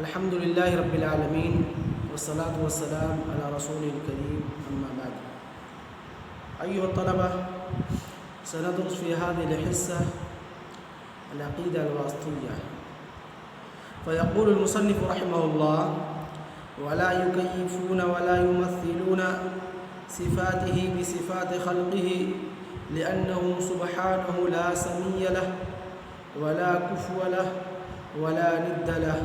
الحمد لله رب العالمين والصلاة والسلام على رسول الكريم أما بعد. أيها الطلبة، سندرس في هذه الحصة العقيدة الواسطية. فيقول المصنف رحمه الله: ولا يكيفون ولا يمثلون صفاته بصفات خلقه لأنه سبحانه لا سمي له ولا كفو له ولا ند له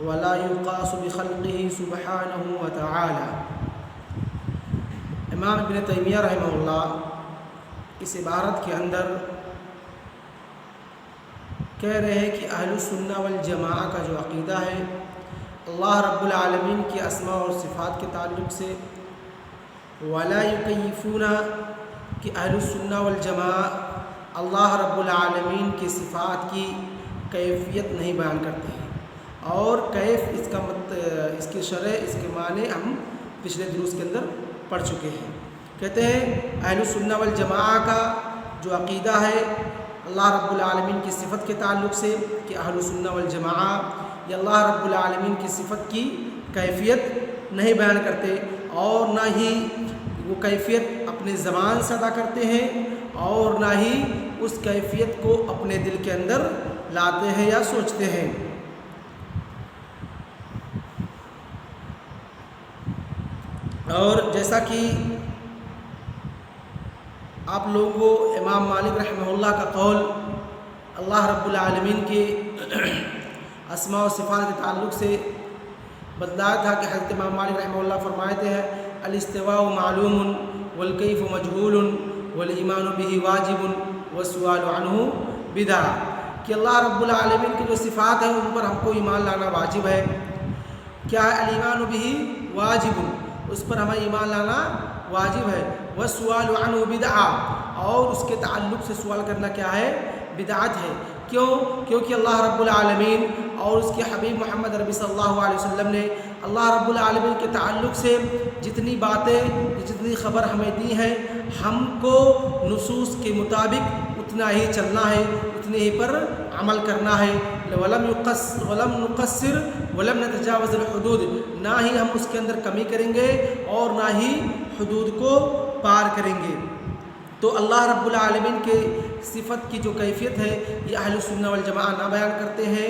ولا يقاس بخلقه سبحانه وتعالى. امام ابن تیمیہ رحمہ اللہ اس عبارت کے اندر کہہ رہے ہیں کہ اہل السنہ والجماعہ کا جو عقیدہ ہے اللہ رب العالمین کی اسماء اور صفات کے تعلق سے، ولا یکیفون کہ اہل السنہ والجماعہ اللہ رب العالمین کی صفات کی کیفیت نہیں بیان کرتے ہیں، اور کیف اس کے شرح، اس کے معنی ہم پچھلے دروس کے اندر پڑھ چکے ہیں. کہتے ہیں اہل السنہ والجماعہ کا جو عقیدہ ہے اللہ رب العالمین کی صفت کے تعلق سے کہ اہل السنہ والجماعہ یہ اللہ رب العالمین کی صفت کی کیفیت نہیں بیان کرتے، اور نہ ہی وہ کیفیت اپنے زبان سے ادا کرتے ہیں، اور نہ ہی اس کیفیت کو اپنے دل کے اندر لاتے ہیں یا سوچتے ہیں. اور جیسا کہ آپ لوگوں کو امام مالک رحمہ اللہ کا قول اللہ رب العالمین کے اسماء و صفات کے تعلق سے بتلایا تھا کہ حضرت امام مالک رحمہ اللہ فرماتے ہیں: الاستواء معلوم والکیف مجہول والایمان به واجب والسؤال عنہ بدعہ. کہ اللہ رب العالمین کی جو صفات ہیں ان پر ہم کو ایمان لانا واجب ہے. کیا ہے؟ الایمان به واجب، اس پر ہمیں ایمان لانا واجب ہے. والسؤال عنہ بدعہ، اور اس کے تعلق سے سوال کرنا کیا ہے؟ بدعت ہے. کیونکہ اللہ رب العالمین اور اس کے حبیب محمد ربی صلی اللہ علیہ وسلم نے اللہ رب العالمین کے تعلق سے جتنی باتیں، جتنی خبر ہمیں دی ہیں، ہم کو نصوص کے مطابق اتنا ہی چلنا ہے، اتنے ہی پر عمل کرنا ہے. ولم نقصر ولم نتجاوز الحدود، نہ ہی ہم اس کے اندر کمی کریں گے اور نہ ہی حدود کو پار کریں گے. تو اللہ رب العالمین کے صفت کی جو کیفیت ہے یہ اہل السنہ والجماعہ نہ بیان کرتے ہیں،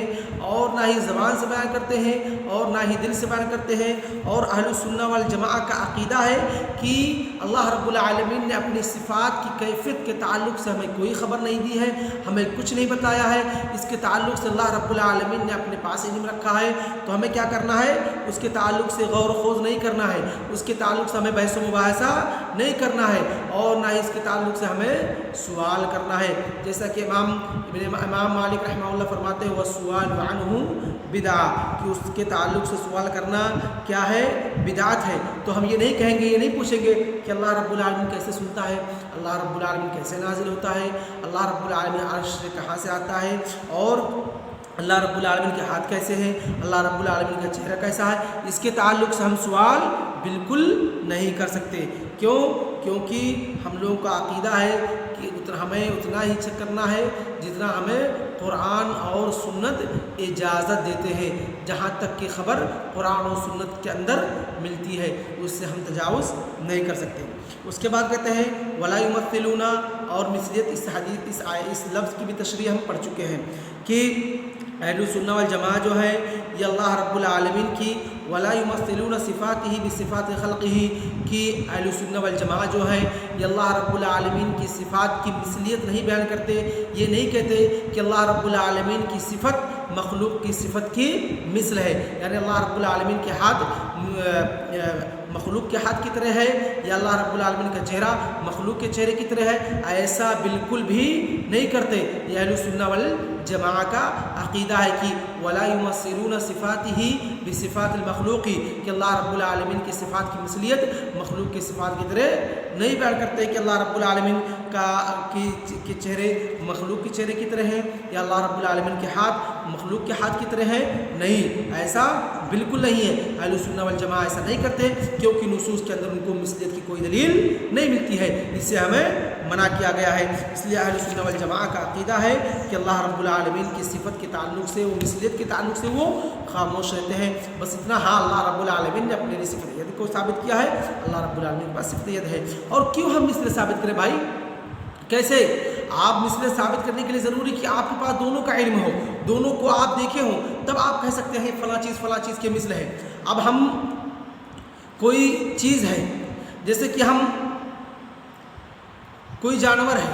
اور نہ ہی زبان سے بیان کرتے ہیں، اور نہ ہی دل سے بیان کرتے ہیں. اور اہل السنہ والجماعہ کا عقیدہ ہے کہ اللہ رب العالمین نے اپنی صفات کی کیفیت کے تعلق سے ہمیں کوئی خبر نہیں دی ہے، ہمیں کچھ نہیں بتایا ہے. اس کے تعلق سے اللہ رب العالمین نے اپنے پاس علم رکھا ہے، تو ہمیں کیا کرنا ہے؟ اس کے تعلق سے غور و خوض نہیں کرنا ہے، اس کے تعلق سے ہمیں بحث و مباحثہ نہیں کرنا ہے، اور نہ ہی اس کے تعلق سے ہمیں سوال کرنا ہے. جیسا کہ امام مالک رحمہ اللہ فرماتے ہیں: والسؤال عنہ بدعہ، کہ اس کے تعلق سے سوال کرنا کیا ہے؟ بدعت ہے. تو ہم یہ نہیں کہیں گے، یہ نہیں پوچھیں گے کہ اللہ رب العالمین کیسے سنتا ہے، اللہ رب العالمین کیسے نازل ہوتا ہے، اللہ رب العالمین عرش سے کہاں سے آتا ہے، اور اللہ رب العالمین کے ہاتھ کیسے ہیں، اللہ رب العالمین کا چہرہ کیسا ہے. اس کے تعلق سے ہم سوال بالکل نہیں کر سکتے. کیونکہ ہم لوگوں کا عقیدہ ہے کہ ہمیں اتنا ہی کرنا ہے جتنا ہمیں قرآن اور سنت اجازت دیتے ہیں. جہاں تک کہ خبر قرآن اور سنت کے اندر ملتی ہے اس سے ہم تجاوز نہیں کر سکتے. اس کے بعد کہتے ہیں ولا یمثلون، اور مثلیت اس لفظ کی بھی تشریح ہم پڑھ چکے ہیں کہ اہل السنہ والجماعہ جو ہے یہ اللہ رب العالمین کی ولا یمثلون صفاتہ بصفات خلقہ، کہ اہل السنہ والجماعہ جو ہے یہ اللہ رب العالمین کی صفات کی مثلیت نہیں بیان کرتے. یہ نہیں کہتے کہ اللہ رب العالمین کی صفت مخلوق کی صفت کی مثل ہے، یعنی اللہ رب العالمین کے ہاتھ مخلوق کے ہاتھ کی طرح ہے، یا اللہ رب العالمین کا چہرہ مخلوق کے چہرے کی طرح ہے. ایسا بالکل بھی نہیں کرتے. یہ اہل السنہ والجماعہ کا عقیدہ ہے کہ ولا یمثلون صفاتہ بصفات المخلوق، کہ اللہ رب العالمین کی صفات کی مثلیت مخلوق کی صفات کی طرح نہیں بیان کرتے کہ اللہ رب العالمین کے چہرے مخلوق کے چہرے کی طرح ہیں، یا اللہ رب العالمین کے ہاتھ مخلوق کے ہاتھ کی طرح ہے؟ نہیں، ایسا بالکل نہیں ہے۔ اہل سنہ والجماعہ ایسا نہیں کرتے، کیونکہ نصوص کے اندر ان کو مثلیت کی کوئی دلیل نہیں ملتی ہے، اس سے ہمیں منع کیا گیا ہے۔ اس لیے اہل سنہ والجماعہ کا عقیدہ ہے کہ اللہ رب العالمین کی صفت کے تعلق سے، وہ مثلیت کے تعلق سے وہ خاموش رہتے ہیں۔ بس اتنا، ہاں اللہ رب العالمین نے اپنے لیے صفت ید کو ثابت کیا ہے، اللہ رب العالمین کے پاس صفت ید ہے۔ اور کیوں ہم مثل ثابت کریں بھائی؟ کیسے؟ آپ مثل ثابت کرنے کے لیے ضروری کہ آپ کے پاس دونوں کا علم ہو، دونوں کو آپ دیکھے ہوں، تب آپ کہہ سکتے ہیں فلاں چیز کے مثل ہے۔ اب ہم کوئی چیز ہے، جیسے کہ ہم کوئی جانور ہے،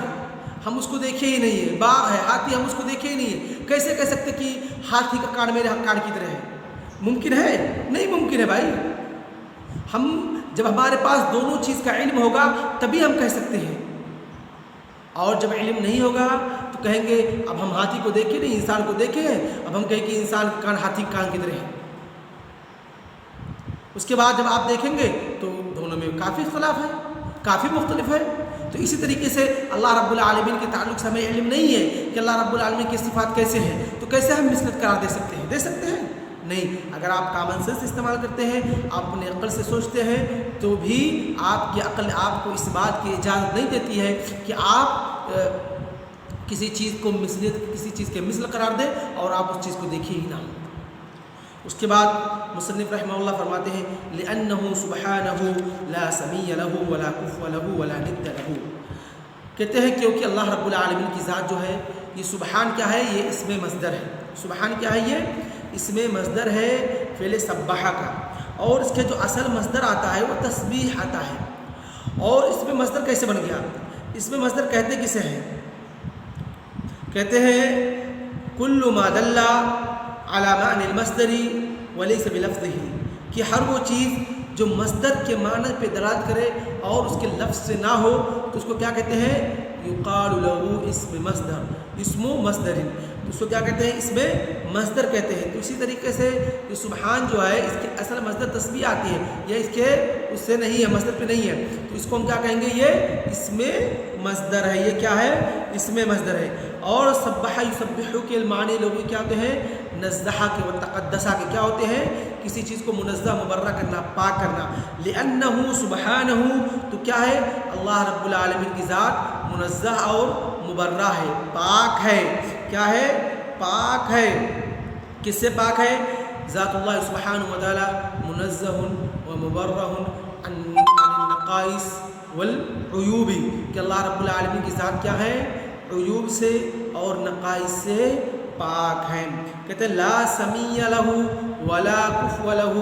ہم اس کو دیکھے ہی نہیں ہے، باغ ہے، ہاتھی، ہم اس کو دیکھے ہی نہیں ہے، کیسے کہہ سکتے کہ ہاتھی کا کان میرے کان کی طرح ہے؟ ممکن ہے؟ نہیں ممکن ہے بھائی۔ ہم جب ہمارے پاس دونوں چیز کا علم ہوگا تبھی ہم کہہ سکتے ہیں، اور جب علم نہیں ہوگا تو کہیں گے اب ہم ہاتھی کو دیکھے نہیں، انسان کو دیکھے ہیں، اب ہم کہیں کہ انسان کا کان ہاتھی کان کی طرح ہے۔ اس کے بعد جب آپ دیکھیں گے تو دونوں میں کافی اختلاف ہے، کافی مختلف ہے۔ تو اسی طریقے سے اللہ رب العالمین کے تعلق سے ہمیں علم نہیں ہے کہ اللہ رب العالمین کی صفات کیسے ہیں، تو کیسے ہم مثلیت قرار دے سکتے ہیں؟ دے سکتے ہیں؟ نہیں۔ اگر آپ کامن سینس استعمال کرتے ہیں، آپ اپنے عقل سے سوچتے ہیں، تو بھی آپ کی عقل آپ کو اس بات کی اجازت نہیں دیتی ہے کہ آپ کسی چیز کو مثلیت، کسی چیز کے مثل قرار دیں اور آپ اس چیز کو دیکھیے ہی نہ۔ اس کے بعد مصنف رحمہ اللہ فرماتے ہیں لِأَنَّهُ سُبْحَانَهُ لَا سَمِيَّ لَهُ وَلَا كُفْوَ لَهُ وَلَا نِدَّ لَهُ۔ کہتے ہیں کیونکہ اللہ رب العالمین کی ذات جو ہے، یہ سبحان کیا ہے؟ یہ اسم مصدر ہے۔ سبحان کیا ہے؟ یہ اسم مصدر ہے فعل سبح کا، اور اس کے جو اصل مصدر آتا ہے وہ تسبیح آتا ہے۔ اور اسم مصدر کیسے بن گیا؟ اسم مصدر کہتے کسے ہیں؟ کہتے ہیں کل ما دل علی معنی المصدر وليس بلفظه، کہ ہر وہ چیز جو مصدر کے معنی پہ دلالت کرے اور اس کے لفظ سے نہ ہو تو اس کو کیا کہتے ہیں؟ یقال له اسم مصدر، اسم مصدر، اس کو کیا کہتے ہیں؟ اسم مصدر کہتے ہیں۔ تو اسی طریقے سے یہ سبحان جو ہے، اس کے اصل مصدر تسبیح آتی ہے، یہ اس کے اس سے نہیں ہے، مصدر پہ نہیں ہے، تو اس کو ہم کیا کہیں گے؟ یہ اسم مصدر ہے۔ یہ کیا ہے؟ اسم مصدر ہے۔ اور سبح یسبح کے معنی لوگ کیا ہوتے ہیں؟ نزہا کے و تقدسہ کے کیا ہوتے ہیں؟ کسی چیز کو منزہ مبرہ کرنا، پاک کرنا۔ لِأَنَّهُ سُبْحَانَهُ، تو کیا ہے؟ اللہ رب العالمین کی ذات منزہ اور مبرہ ہے، پاک ہے۔ کیا ہے؟ پاک ہے۔ کس سے پاک ہے؟ ذات اللہ سبحانہ وتعالی منزہ و مبرہ عن النقائص والعیوب، کہ اللہ رب العالمین کی ذات کیا ہے؟ عیوب سے اور نقائص سے پاک ہے۔ کہتے ہیں لا سمی لہ ولا کفو لہ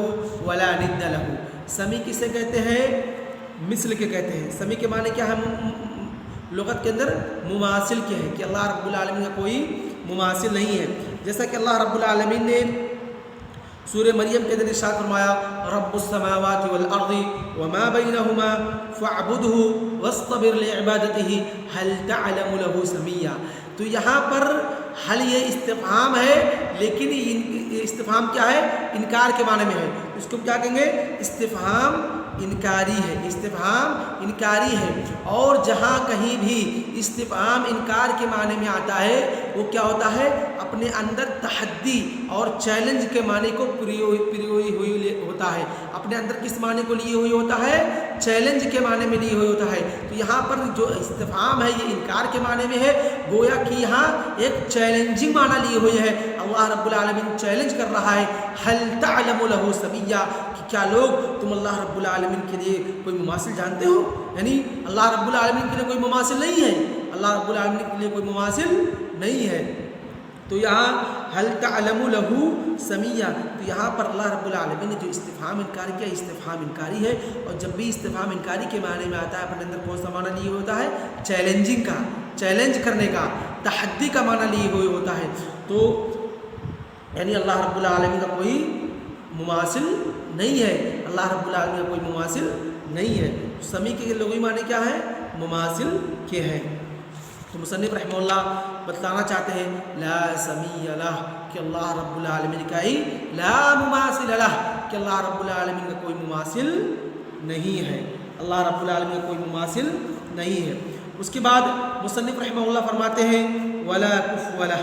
ولا ند لہ۔ سمی کسے کہتے ہیں؟ مثل کے کہتے ہیں۔ سمی کے معنی کیا ہے لغت کے اندر؟ مماثل کے ہیں، کہ اللہ رب العالمین کا کوئی مماثل نہیں ہے۔ جیسا کہ اللہ رب العالمین نے سورہ مریم کے اندر ارشاد فرمایا رب السماوات والارض وما بینہما فاعبدہ واصطبر لعبادتہ هل تعلم له سمیا۔ تو یہاں پر حل یہ استفہام ہے، لیکن یہ استفہام کیا ہے؟ انکار کے معنی میں ہے۔ اس کو کیا کہیں گے؟ استفہام انکاری ہے، استفہام انکاری ہے۔ اور جہاں کہیں بھی استفہام انکار کے معنی میں آتا ہے وہ کیا ہوتا ہے؟ اپنے اندر تحدی اور چیلنج کے معنی کو پریوئی ہوئی ہوتا ہے۔ اپنے اندر کس معنی کو لیے ہوئی ہوتا ہے؟ چیلنج کے معنی میں لیے ہوئی ہوتا ہے۔ تو یہاں پر جو استفہام ہے یہ انکار کے معنی میں ہے، گویا کہ یہاں ایک چیلنجنگ معنی لیے ہوئی ہے۔ اللہ رب العالمین چیلنج کر رہا ہے هل تعلم له سمیا، کہ کیا لوگ تم اللہ رب العالمین کے لیے کوئی مماثل جانتے ہو؟ یعنی اللہ رب العالمین کے لیے کوئی مماثل نہیں ہے، اللہ رب العالمین کے لیے کوئی مماثل نہیں ہے۔ تو یہاں هل تعلم له سمیا، تو یہاں پر اللہ رب العالمین نے جو استفہام انکاری کیا، استفہام انکاری ہے۔ اور جب بھی استفہام انکاری کے معنی میں آتا ہے اپنے اندر کون سا معنی لیے ہوتا ہے؟ چیلنجنگ کا، چیلنج کرنے کا، تحدی کا معنی لیے ہوئے ہوتا ہے۔ تو یعنی اللہ رب العالمین کا کوئی مماثل نہیں ہے، اللہ رب العالمین کا کوئی مماثل نہیں ہے۔ سمی کے لغوی معنی کیا ہے؟ مماثل کے ہیں۔ تو مصنف رحمہ اللہ بتلانا چاہتے ہیں لا سمی لہ، کہ اللہ رب العالمین کا ہی لا مماثل لہ، کہ اللہ رب العالمین کا کوئی مماثل نہیں ہے، اللہ رب العالمین کا کوئی مماثل نہیں ہے۔ اس کے بعد مصنف رحمہ اللہ فرماتے ہیں ولا کفو لہ،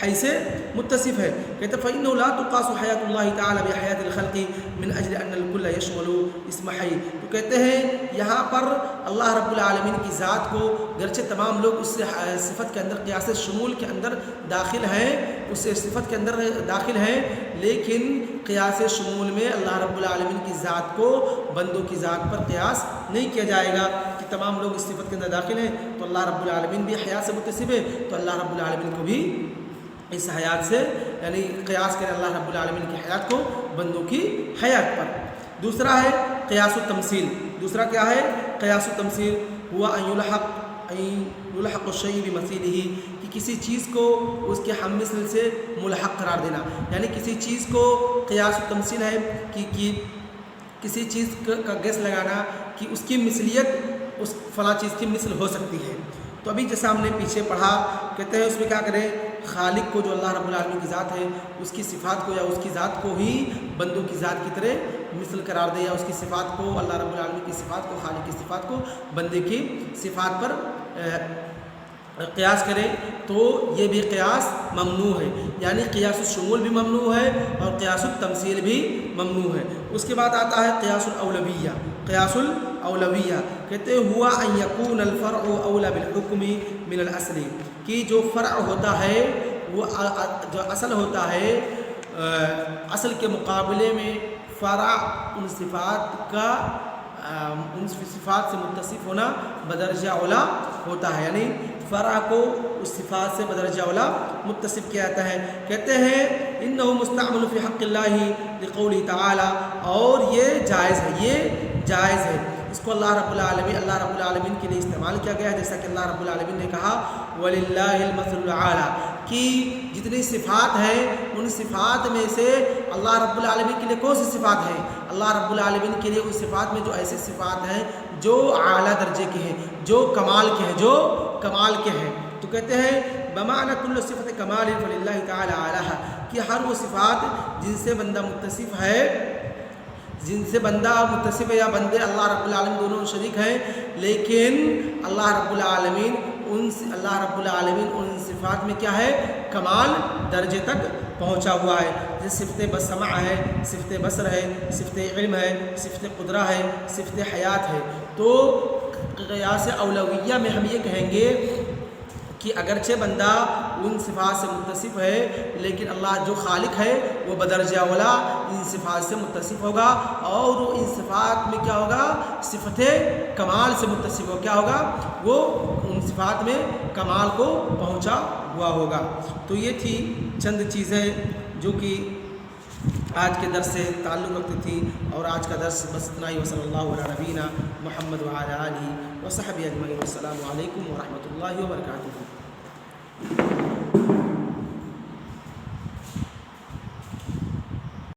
حی سے متصف ہے. کہتے ہیں فَإِنَّهُ لَا تُقَاسُ حَيَاةُ اللَّهِ تَعَالَى بِحَيَاةِ الْخَلْقِ مِنْ أَجْلِ أَنَّ الْكُلَّ يَشْمُلُ اسْمَ حَيٍّ. تو کہتے ہیں یہاں پر اللہ رب العالمین کی ذات کو گرچہ تمام لوگ اس صفت کے اندر قیاس شمول کے اندر داخل ہیں، اس صفت کے اندر داخل ہیں، لیکن قیاس شمول میں اللہ رب العالمین کی ذات کو بندوں کی ذات پر قیاس نہیں کیا جائے گا کہ تمام لوگ اس صفت کے اندر داخل ہیں تو اللہ رب العالمین بھی حیات سے متصف ہے، تو اللہ رب العالمین کو بھی اس حیات سے یعنی قیاس کریں اللہ رب العالمین کی حیات کو بندوں کی حیات پر. دوسرا ہے قیاس التمثیل. دوسرا کیا ہے؟ قیاس التمثیل ہوا ان یلحق الشیء بمثیلہ، کہ کسی چیز کو اس کے ہم مثل سے ملحق قرار دینا. یعنی کسی چیز کو قیاس التمثیل ہے کہ کسی چیز کا گیس لگانا کہ اس کی مثلیت اس فلاں چیز کی مثل ہو سکتی ہے. تو ابھی جیسا ہم نے پیچھے پڑھا، کہتے ہیں اس میں کیا کریں، خالق کو جو اللہ رب العالمین کی ذات ہے اس کی صفات کو یا اس کی ذات کو ہی بندوں کی ذات کی طرح مثل قرار دے، یا اس کی صفات کو اللہ رب العالمین کی صفات کو، خالق کی صفات کو بندے کی صفات پر قیاس کرے، تو یہ بھی قیاس ممنوع ہے. یعنی قیاس الشمول بھی ممنوع ہے اور قیاس التمثیل بھی ممنوع ہے. اس کے بعد آتا ہے قیاس الاولویہ. قیاس الاولویہ کہتے ہوا ان یکون الفرع اولی بالحکم من الاصل، کہ جو فرع ہوتا ہے وہ جو اصل ہوتا ہے اصل کے مقابلے میں فرع ان صفات کا ان صفات سے متصف ہونا بدرجہ اولا ہوتا ہے. یعنی فرع کو اس صفات سے بدرجہ اولا متصف کیا جاتا ہے. کہتے ہیں انه مستعمل فی حق اللہ لقوله تعالی، اور یہ جائز ہے، یہ جائز ہے. اس کو اللہ رب العالمین کے لیے استعمال کیا گیا ہے، جیسا کہ اللہ رب العالمین نے کہا وَلِلَّهِ الْمَثَلُ الْأَعْلَىٰ، کہ جتنی صفات ہیں ان صفات میں سے اللہ رب العالمین کے لیے کون سی صفات ہیں؟ اللہ رب العالمین کے لیے اس صفات میں جو ایسی صفات ہیں جو اعلیٰ درجے کے ہیں، جو کمال کے ہیں، جو کمال کے ہیں. تو کہتے ہیں بمعنى كل صفت کمال فللہ تعالی اعلیٰ، کہ ہر وہ صفات جن سے بندہ متصف ہے، جن سے بندہ متصف ہے یا بندے اللہ رب العالمین دونوں شریک ہیں، لیکن اللہ رب العالمین ان صفات میں کیا ہے؟ کمال درجے تک پہنچا ہوا ہے. جیسے صفت سمع ہے، صفت بصر ہے، صفت علم ہے، صفت قدرہ ہے، صفت حیات ہے. تو قیاس اولویہ میں ہم یہ کہیں گے کہ اگرچہ بندہ ان صفات سے متصف ہے، لیکن اللہ جو خالق ہے وہ بدرجہ اولا ان صفات سے متصف ہوگا، اور وہ ان صفات میں کیا ہوگا؟ صفت کمال سے متصف ہو، کیا ہوگا؟ وہ ان صفات میں کمال کو پہنچا ہوا ہوگا. تو یہ تھی چند چیزیں جو کہ آج کے درس سے تعلق رکھتی تھی، اور آج کا درس بس اتنا ہی. وصلی اللہ علی نبینا محمد وعلی آلہ وصحبہ اجمعین. السلام علیکم ورحمۃ اللہ وبرکاتہ.